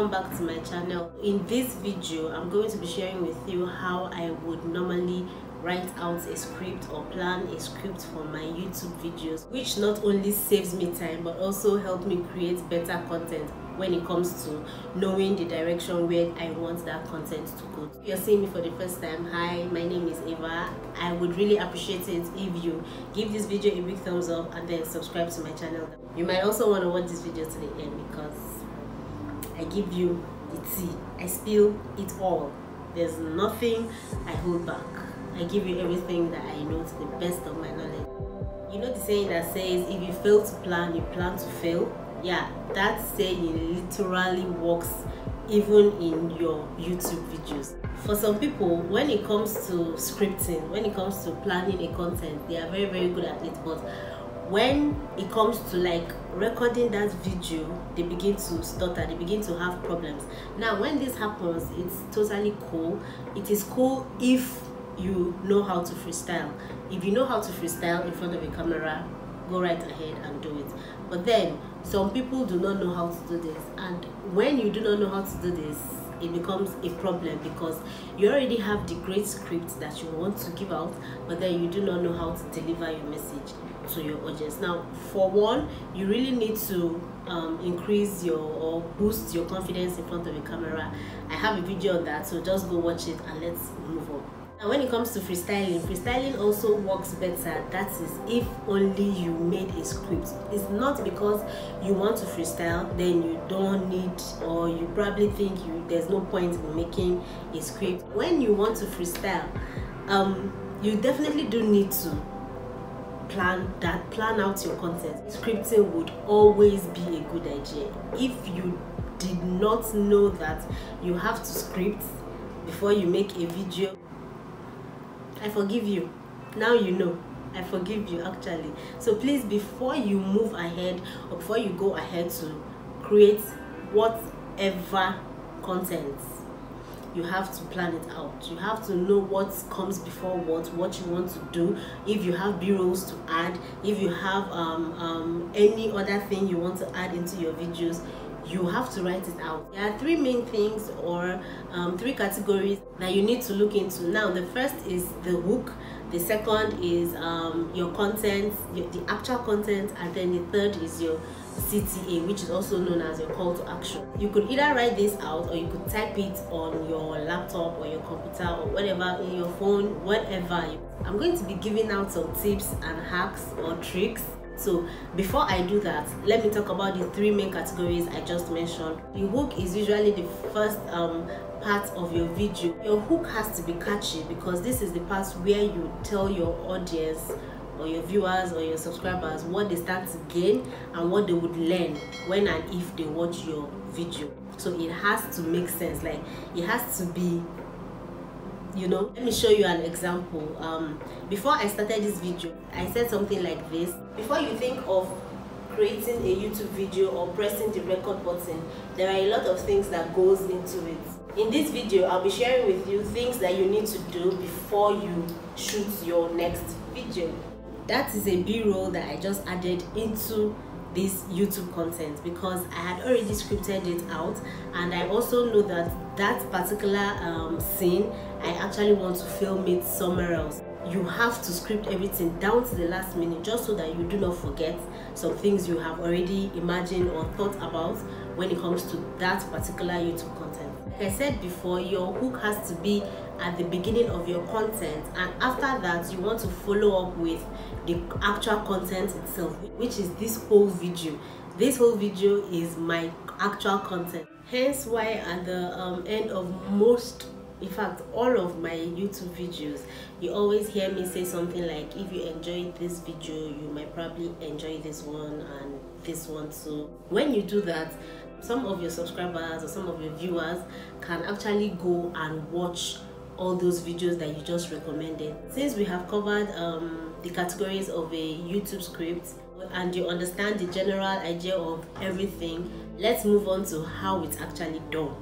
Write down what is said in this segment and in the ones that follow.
welcome back to my channel. In this video I'm going to be sharing with you how I would normally write out a script or plan a script for my YouTube videos, which not only saves me time but also help me create better content when it comes to knowing the direction where I want that content to go. If you're seeing me for the first time, hi, my name is Eva. I would really appreciate it if you give this video a big thumbs up and then subscribe to my channel. You might also want to watch this video to the end because I give you the tea. I spill it all. There's nothing I hold back. I give you everything that I know to the best of my knowledge. You know the saying that says, if you fail to plan, you plan to fail? Yeah, that saying literally works even in your YouTube videos. For some people, when it comes to scripting, when it comes to planning a content, they are very, very good at it. But when it comes to like recording that video, they begin to stutter, they begin to have problems. Now when this happens, it's totally cool. It is cool if you know how to freestyle. If you know how to freestyle in front of a camera, go right ahead and do it. But then some people do not know how to do this, and when you do not know how to do this, it becomes a problem because you already have the great script that you want to give out, but then you do not know how to deliver your message to your audience. Now, for one, you really need to increase your or boost your confidence in front of a camera. I have a video on that, so just go watch it and let's move on. Now, when it comes to freestyling also works better. That is if only you made a script. It's not because you want to freestyle, then you don't need, or you probably think there's no point in making a script. When you want to freestyle, you definitely do need to plan out your content. Scripting would always be a good idea. If you did not know that you have to script before you make a video, I forgive you. Now you know. I forgive you actually. So please, before you move ahead or before you go ahead to create whatever content, you have to plan it out. You have to know what comes before what you want to do. If you have b-rolls to add, if you have any other thing you want to add into your videos, you have to write it out. There are three main things or three categories that you need to look into. Now, the first is the hook, the second is your content, the actual content, and then the third is your CTA, which is also known as your call to action. You could either write this out or you could type it on your laptop or your computer or whatever, in your phone, whatever. I'm going to be giving out some tips and hacks or tricks. So before I do that, let me talk about the three main categories I just mentioned. The hook is usually the first part of your video. Your hook has to be catchy because this is the part where you tell your audience or your viewers or your subscribers what they stand to gain and what they would learn when and if they watch your video. So it has to make sense, like it has to be, you know. Let me show you an example. Before I started this video, I said something like this. Before you think of creating a YouTube video or pressing the record button, there are a lot of things that goes into it. In this video, I'll be sharing with you things that you need to do before you shoot your next video. That is a b-roll that I just added into this YouTube content because I had already scripted it out, and I also know that that particular scene I actually want to film it somewhere else. You have to script everything down to the last minute just so that you do not forget some things you have already imagined or thought about when it comes to that particular YouTube content. Like I said before, your hook has to be at the beginning of your content, and after that you want to follow up with the actual content itself, which is this whole video. This whole video is my actual content. Hence why at the end of most, in fact all of my YouTube videos, you always hear me say something like, if you enjoyed this video, you might probably enjoy this one and this one too. When you do that, some of your subscribers or some of your viewers can actually go and watch all those videos that you just recommended. Since we have covered the categories of a YouTube script and you understand the general idea of everything, let's move on to how it's actually done.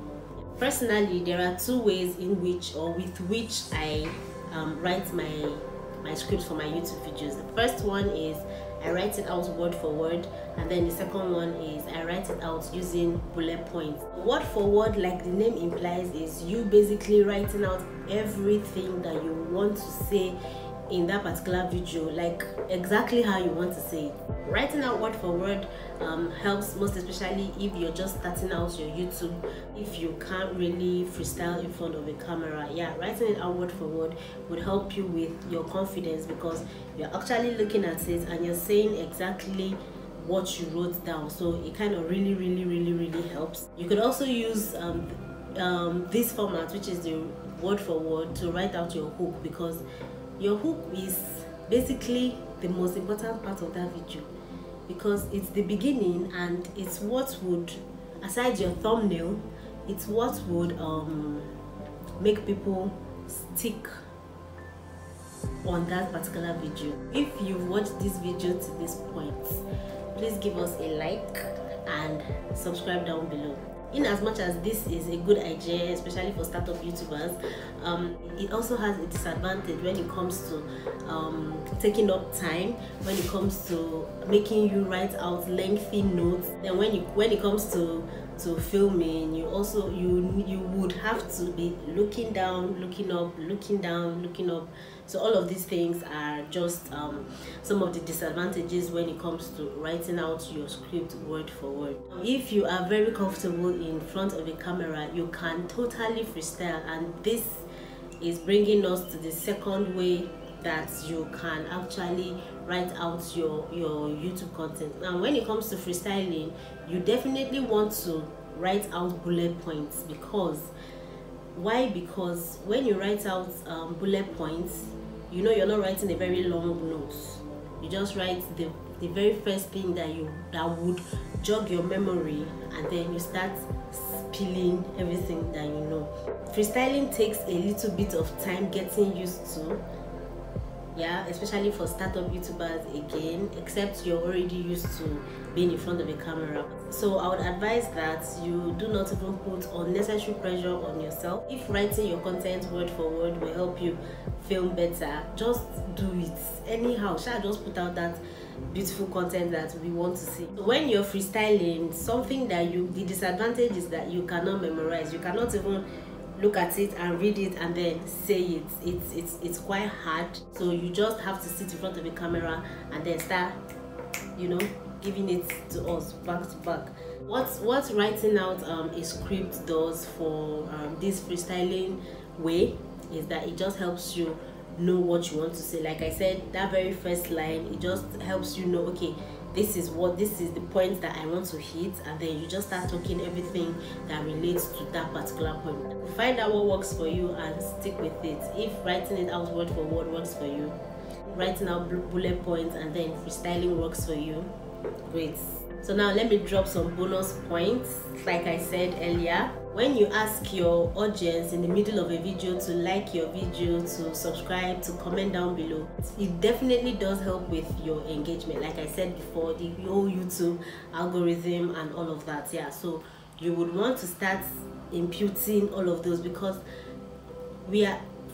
Personally, there are two ways in which or with which I write my scripts for my YouTube videos. The first one is I write it out word for word, and then the second one is I write it out using bullet points. Word for word, like the name implies, is you basically writing out everything that you want to say in that particular video, like exactly how you want to say it. Writing out word for word helps, most especially if you're just starting out your YouTube, if you can't really freestyle in front of a camera. Yeah, writing it out word for word would help you with your confidence, because you're actually looking at it and you're saying exactly what you wrote down, so it kind of really helps. You could also use this format, which is the word for word, to write out your hook, because your hook is basically the most important part of that video, because it's the beginning and it's what would, aside your thumbnail, it's what would make people stick on that particular video. If you've watched this video to this point, please give us a like and subscribe down below. In as much as this is a good idea, especially for startup YouTubers, it also has a disadvantage when it comes to taking up time, when it comes to making you write out lengthy notes. Then when it comes to filming, you would have to be looking down, looking up, looking down, looking up. So all of these things are just some of the disadvantages when it comes to writing out your script word for word. If you are very comfortable in front of a camera, you can totally freestyle, and this is bringing us to the second way that you can actually write out your YouTube content. Now, when it comes to freestyling, you definitely want to write out bullet points. Because why? Because when you write out bullet points, you know you're not writing a very long note. You just write the very first thing that would jog your memory, and then you start spilling everything that you know. Freestyling takes a little bit of time getting used to, yeah, especially for startup YouTubers again, except you're already used to being in front of a camera. So I would advise that you do not even put unnecessary pressure on yourself. If writing your content word for word will help you film better, just do it anyhow. Shall just put out that beautiful content that we want to see. So when you're freestyling, something that the disadvantage is that you cannot memorize. You cannot even look at it and read it and then say it. It's quite hard. So you just have to sit in front of a camera and then start, giving it to us back to back. What writing out a script does for this freestyling way is that it just helps you know what you want to say. Like I said, that very first line, it just helps you know, okay, this is the point that I want to hit, and then you just start talking everything that relates to that particular point. Find out what works for you and stick with it. If writing it out word for word works for you, writing out bullet points and then freestyling works for you, great. So now let me drop some bonus points. Like I said earlier, when you ask your audience in the middle of a video to like your video, to subscribe, to comment down below, it definitely does help with your engagement. Like I said before, the whole YouTube algorithm and all of that. Yeah, so you would want to start imputing all of those, because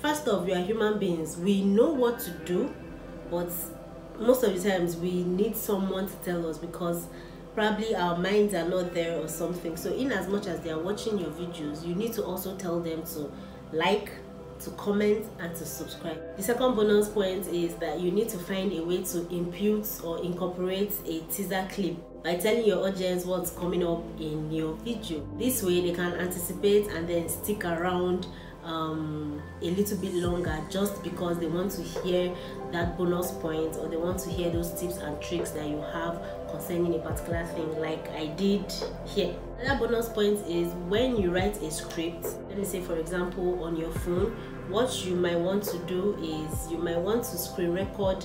first off, we are human beings. We know what to do, but most of the times we need someone to tell us, because probably our minds are not there or something. So in as much as they are watching your videos, you need to also tell them to like, to comment, and to subscribe. The second bonus point is that you need to find a way to impute or incorporate a teaser clip by telling your audience what's coming up in your video. This way they can anticipate and then stick around a little bit longer, just because they want to hear that bonus point, or they want to hear those tips and tricks that you have concerning a particular thing, like I did here. Another bonus point is when you write a script, let me say for example on your phone, what you might want to do is you might want to screen record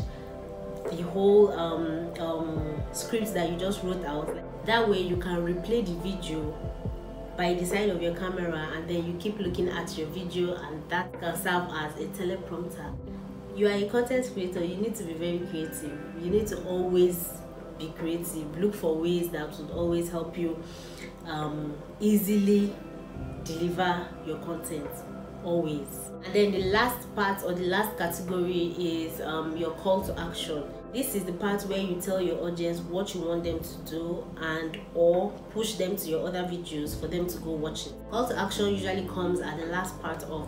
the whole script that you just wrote out. That way you can replay the video by the side of your camera, and then you keep looking at your video, and that can serve as a teleprompter. You are a content creator, you need to be very creative. You need to always be creative. Look for ways that would always help you easily deliver your content. always. And then the last part, or the last category, is your call to action. This is the part where you tell your audience what you want them to do, and or push them to your other videos for them to go watch it. Call to action usually comes at the last part of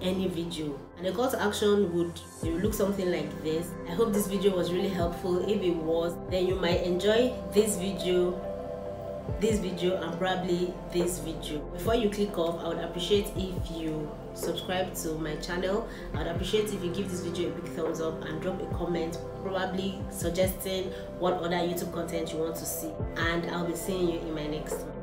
any video, and the call to action would look something like this. I hope this video was really helpful. If it was, then you might enjoy this video, and probably this video. Before you click off, I would appreciate if you subscribe to my channel. I would appreciate if you give this video a big thumbs up and drop a comment, probably suggesting what other YouTube content you want to see, and I'll be seeing you in my next one.